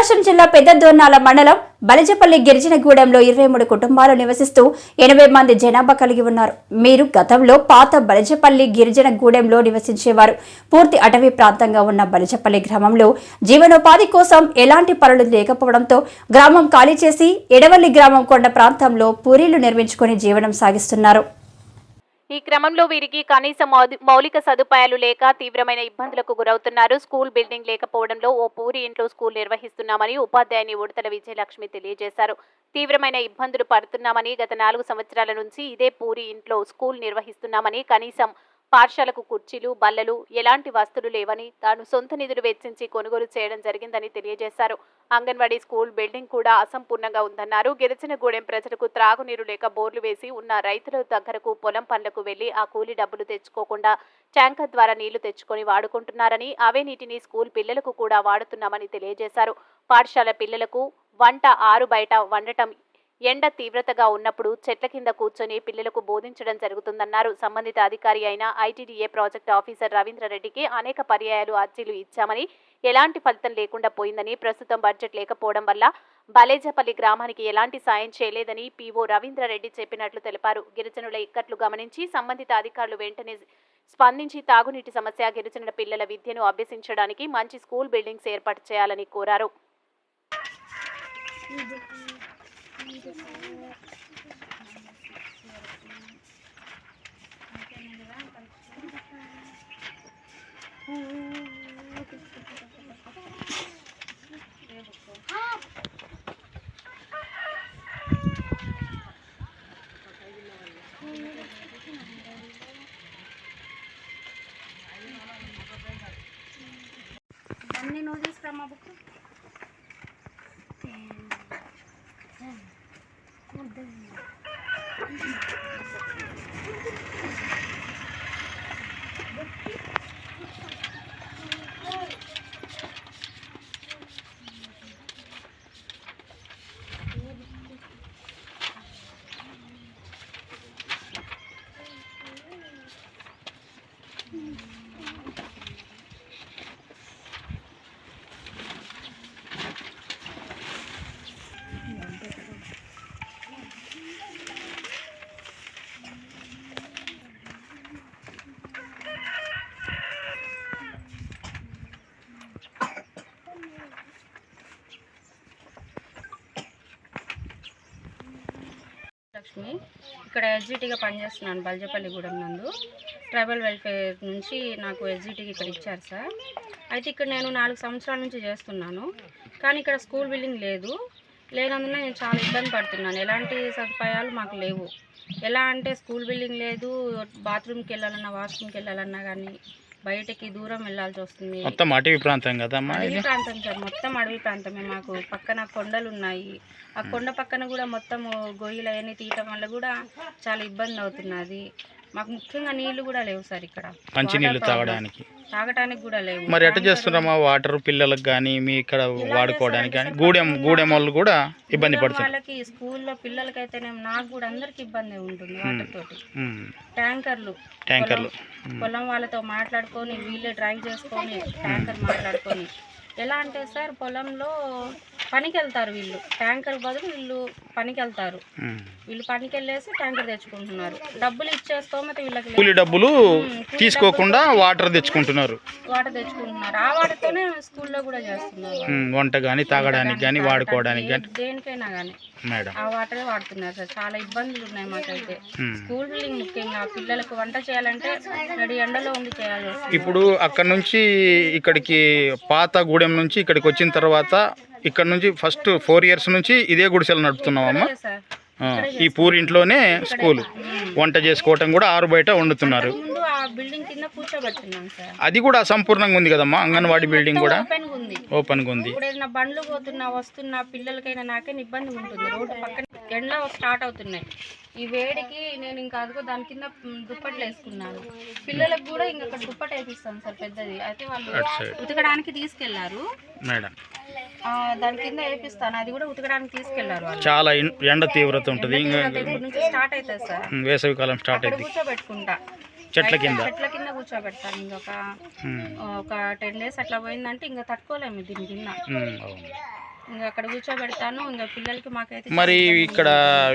ప్రకాశం జిల్లా పెద్దదోర్నాల మండలం బలిజపల్లి గిరిజనగూడెంలో 23 కుటుంబాలు నివసిస్తూ 80 మంది జనాభా కలిగి ఉన్నారు. మీరు గతంలో పాత బలిజపల్లి గిరిజనగూడెంలో నివసించేవారు. పూర్తి అటవీ ప్రాంతంగా ఉన్న బలిజపల్లి గ్రామంలో జీవనోపాధి కోసం ఎలాంటి పనులు లేకపోవడంతో గ్రామం ఖాళీ చేసి ఎడవల్లి గ్రామం కొండ ప్రాంతంలో పూరీలు నిర్మించుకొని జీవనం సాగిస్తున్నారు. ఈ క్రమంలో వీరికి కనీస మౌలిక సదుపాయాలు లేక తీవ్రమైన ఇబ్బందులకు గురవుతున్నారు. స్కూల్ బిల్డింగ్ లేకపోవడంలో ఓ పూరి ఇంట్లో స్కూల్ నిర్వహిస్తున్నామని ఉపాధ్యాయుని ఉడతల విజయలక్ష్మి తెలియజేశారు. తీవ్రమైన ఇబ్బందులు పడుతున్నామని, గత 4 సంవత్సరాల నుంచి ఇదే పూరి ఇంట్లో స్కూల్ నిర్వహిస్తున్నామని, కనీసం పాఠశాలకు కుర్చీలు, బల్లలు, ఎలాంటి వస్తువులు లేవని, తాను సొంత నిధులు వెచ్చించి కొనుగోలు చేయడం జరిగిందని తెలియజేశారు. అంగన్వాడీ స్కూల్ బిల్డింగ్ కూడా అసంపూర్ణంగా ఉందన్నారు. గిరిజనగూడెం ప్రజలకు త్రాగునీరు లేక బోర్లు వేసి ఉన్న రైతుల దగ్గరకు పొలం పనులకు వెళ్లి ఆ కూలీ డబ్బులు తెచ్చుకోకుండా ట్యాంకర్ ద్వారా నీళ్లు తెచ్చుకొని వాడుకుంటున్నారని, అవే నీటిని స్కూల్ పిల్లలకు కూడా వాడుతున్నామని తెలియజేశారు. పాఠశాల పిల్లలకు వంట ఆరు బయట వండటం, ఎండ తీవ్రతగా ఉన్నప్పుడు చెట్ల కింద కూర్చొని పిల్లలకు బోధించడం జరుగుతుందన్నారు. సంబంధిత అధికారి అయిన ఐటీడీఏ ప్రాజెక్ట్ ఆఫీసర్ రవీంద్రారెడ్డికి అనేక పర్యాయాలు అర్జీలు ఇచ్చామని ఎలాంటి ఫలితం లేకుండా పోయిందని, ప్రస్తుతం బడ్జెట్ లేకపోవడం వల్ల బలేజపల్లి గ్రామానికి ఎలాంటి సాయం చేయలేదని పీఓ రవీంద్రారెడ్డి చెప్పినట్లు తెలిపారు. గిరిజనుల ఇక్కట్లు గమనించి సంబంధిత అధికారులు వెంటనే స్పందించి తాగునీటి సమస్య, గిరిజనుల పిల్లల విద్యను అభ్యసించడానికి మంచి స్కూల్ బిల్డింగ్స్ ఏర్పాటు చేయాలని కోరారు. అన్ని నువ్వు తీసుకురామా బుక్. లక్ష్మి, ఇక్కడ ఎస్జిటిగా పనిచేస్తున్నాను బలిజపల్లి గూడెం నందు. ట్రైబల్ వెల్ఫేర్ నుంచి నాకు ఎస్జిటికి ఇక్కడ ఇచ్చారు సార్. అయితే ఇక్కడ నేను 4 సంవత్సరాల నుంచి చేస్తున్నాను, కానీ ఇక్కడ స్కూల్ బిల్డింగ్ లేనందున నేను చాలా ఇబ్బంది పడుతున్నాను. ఎలాంటి సదుపాయాలు మాకు లేవు. ఎలా అంటే స్కూల్ బిల్డింగ్ లేదు, బాత్రూమ్కి వెళ్ళాలన్నా, వాష్రూమ్కి వెళ్ళాలన్నా కానీ బయటకి దూరం వెళ్ళాల్సి వస్తుంది. మొత్తం అటవీ ప్రాంతం కదా? అడవి ప్రాంతం సార్, మొత్తం అడవి ప్రాంతమే. మాకు పక్కన కొండలు ఉన్నాయి. ఆ కొండ పక్కన కూడా మొత్తం గొయ్యలు అవన్నీ తీయటం వల్ల కూడా చాలా ఇబ్బంది అవుతున్నది. మాకు ముఖ్యంగా నీళ్లు కూడా లేవు సార్. ఇక్కడ మంచినీళ్ళు తాగడానికి కూడా లేవు. మరి ఎట్లా చేస్తున్నామా వాటర్ పిల్లలకు కానీ మీ ఇక్కడ వాడుకోవడానికి కానీ? గూడెం వాళ్ళు కూడా ఇబ్బంది పడుతున్నారు. వాళ్ళకి స్కూల్లో పిల్లలకైతేనేమో, నాకు కూడా అందరికి ఇబ్బంది ఉంటుంది వాటర్ తోటి. ట్యాంకర్లు పొలం వాళ్ళతో మాట్లాడుకొని, వీళ్ళే డ్రైవ్ చేసుకొని ట్యాంకర్ మాట్లాడుకొని, ఎలా అంటే సార్ పొలంలో పనికి వెళ్తారు వీళ్ళు, ట్యాంకర్ బదులు వీళ్ళు పనికి వెళ్తారు. వీళ్ళు పనికి వెళ్ళేసి ట్యాంకర్ తెచ్చుకుంటున్నారు. డబ్బులు ఇచ్చే స్తోమత వీళ్ళకి, కూలి డబ్బులు తీసుకోకుండా వాటర్ తెచ్చుకుంటున్నారు. ఆ వాటితోనే స్కూల్లో కూడా చేస్తున్నారు. వంట కానీ, తాగడానికి కానీ, వాడుకోవడానికి కానీ, దేనికైనా కానీ ఆ వాటరే వాడుతున్నారు సార్. చాలా ఇబ్బందులు ఉన్నాయి మాకైతే. స్కూల్ బిల్డింగ్ ముఖ్యంగా పిల్లలకు వంట చేయాలంటే నడి ఎండలో ఉండి చేయాలి. ఇప్పుడు అక్కడ నుంచి ఇక్కడికి పాత గూడెం నుంచి ఇక్కడికి వచ్చిన తర్వాత ఇక్కడ నుంచి ఫస్ట్ 4 years నుంచి ఇదే గుడిసెలు నడుపుతున్నామమ్మా. ఈ పూరింట్లోనే స్కూల్, వంట చేసుకోవటం కూడా ఆరు బయట వండుతున్నారు. అది కూడా అసంపూర్ణంగా ఉంది కదమ్మా. అంగన్వాడీ బిల్డింగ్ కూడా ఓపెన్గా ఉంది. ఏదైనా బండ్లు పోతున్నా వస్తున్నా పిల్లలకైనా నాకైనా ఇబ్బంది ఉంటుంది. రోడ్డు పక్కన ఎండలో స్టార్ట్ అవుతున్నాయి. ఈ వేడికి నేను ఇంకా అదిగో దాని కింద దుప్పట్లు వేసుకున్నాను. పిల్లలకు కూడా ఇంకా దుప్పట వేపిస్తాను సార్ పెద్దది. అయితే వాళ్ళు ఉతకడానికి తీసుకెళ్లారు మేడం, దాని కింద వేపిస్తాను. అది కూడా ఉతకడానికి తీసుకెళ్లారు. చాలా ఎండ తీవ్రత ఉంటుంది. స్టార్ట్ అవుతుంది సార్, వేసవి కాలం స్టార్ట్ అవుతుంది. కూర్చోబెట్టుకుంటా చెట్ల కింద కూర్చోబెడతాను. ఇంకొక 10 days అట్లా పోయిందంటే ఇంకా తట్టుకోలేము దీని కింద. ఇంకా అక్కడ కూర్చోబెడతాను. ఇంకా పిల్లలకి మాకైతే మరి ఇక్కడ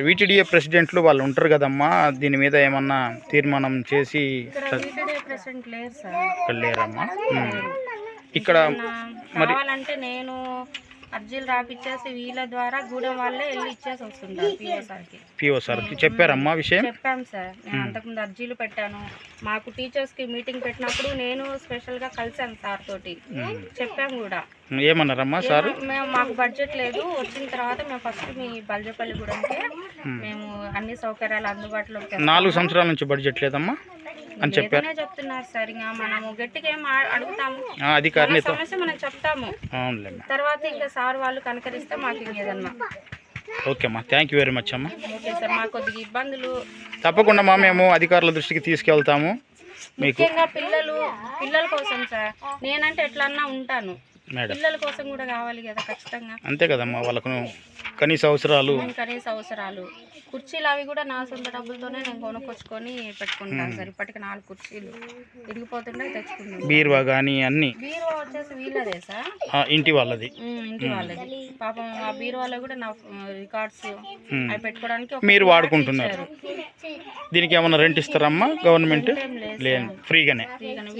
వీటీడీఏ ప్రెసిడెంట్లు వాళ్ళు ఉంటారు కదమ్మా, దీని మీద ఏమన్నా తీర్మానం చేసి ఇక్కడ వీటీడీ ప్రెసిడెంట్ లేరు సార్. ఇక్కడ లేరమ్మా. ఇక్కడ మరి కావాలంటే నేను అర్జీలు రాపిచ్చేసి వీళ్ళ ద్వారా గూడెం వాళ్ళే వెళ్ళి ఇచ్చేసి వస్తుంటారు పిఓ సార్కి చెప్పారమ్మా విషయం? చెప్పాం సార్. నేను అంతకుముందు అర్జీలు పెట్టాను. మాకు టీచర్స్కి మీటింగ్ పెట్టినప్పుడు నేను స్పెషల్గా కలిసాను సార్ తోటి, చెప్పాం కూడా. ఏమన్నారమ్మా సార్? మేము మాకు బడ్జెట్ లేదు, వచ్చిన తర్వాత మేము ఫస్ట్ మీ బల్జపల్లి గూడెంకి మేము అన్ని సౌకర్యాలు అందుబాటులో 4 సంవత్సరాల నుంచి బడ్జెట్ లేదమ్మా అని చెప్పారు. చెప్తున్నారు సార్. ఇంకా మనము గట్టిగా ఏం అడుగుతాము, అధికారిని సమస్య మనం చెప్తాము. తర్వాత ఇంకా సార్ వాళ్ళు కనకరిస్తే మాకు ఇంకేదన్నా. ఓకే అమ్మా, థ్యాంక్ యూ వెరీ మచ్ అమ్మా. Okay sir. మాకు కొద్దిగా ఇబ్బందులు తప్పకుండా అమ్మా మేము అధికారుల దృష్టికి తీసుకెళ్తాము. ముఖ్యంగా పిల్లల కోసం సార్. నేనంటే ఎట్లన్నా ఉంటాను, మేడం పిల్లల కోసం కూడా కావాలి కదా ఖచ్చితంగా. అంతే కదమ్మా, వాళ్ళకు కనీస అవసరాలు. కుర్చీలు అవి కూడా నా సొంత డబ్బులతోనే నేను కొనుక్కొచ్చుకొని పెట్టుకుంటాను సార్. ఇప్పటికి 4 కుర్చీలు ఇరిగిపోతుంటే తెచ్చుకున్నాను. బీరువా కానీ అన్ని బీరువా వచ్చేసి వీళ్ళదే సార్, ఇంటి వాళ్ళది. పాపం ఆ బీరువాలో కూడా నా రికార్డ్స్ అవి పెట్టుకోవడానికి మీరు వాడుకుంటున్నారు. దీనికి ఏమన్నా రెంట్ ఇస్తారమ్మా గవర్నమెంట్? లేదు, ఫ్రీగానే.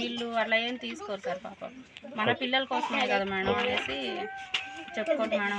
వీళ్ళు అట్లా ఏం తీసుకోరు సార్. పాపం మన పిల్లల కోసమే కదా మేడం అనేసి చెప్పుకోండి మేడం.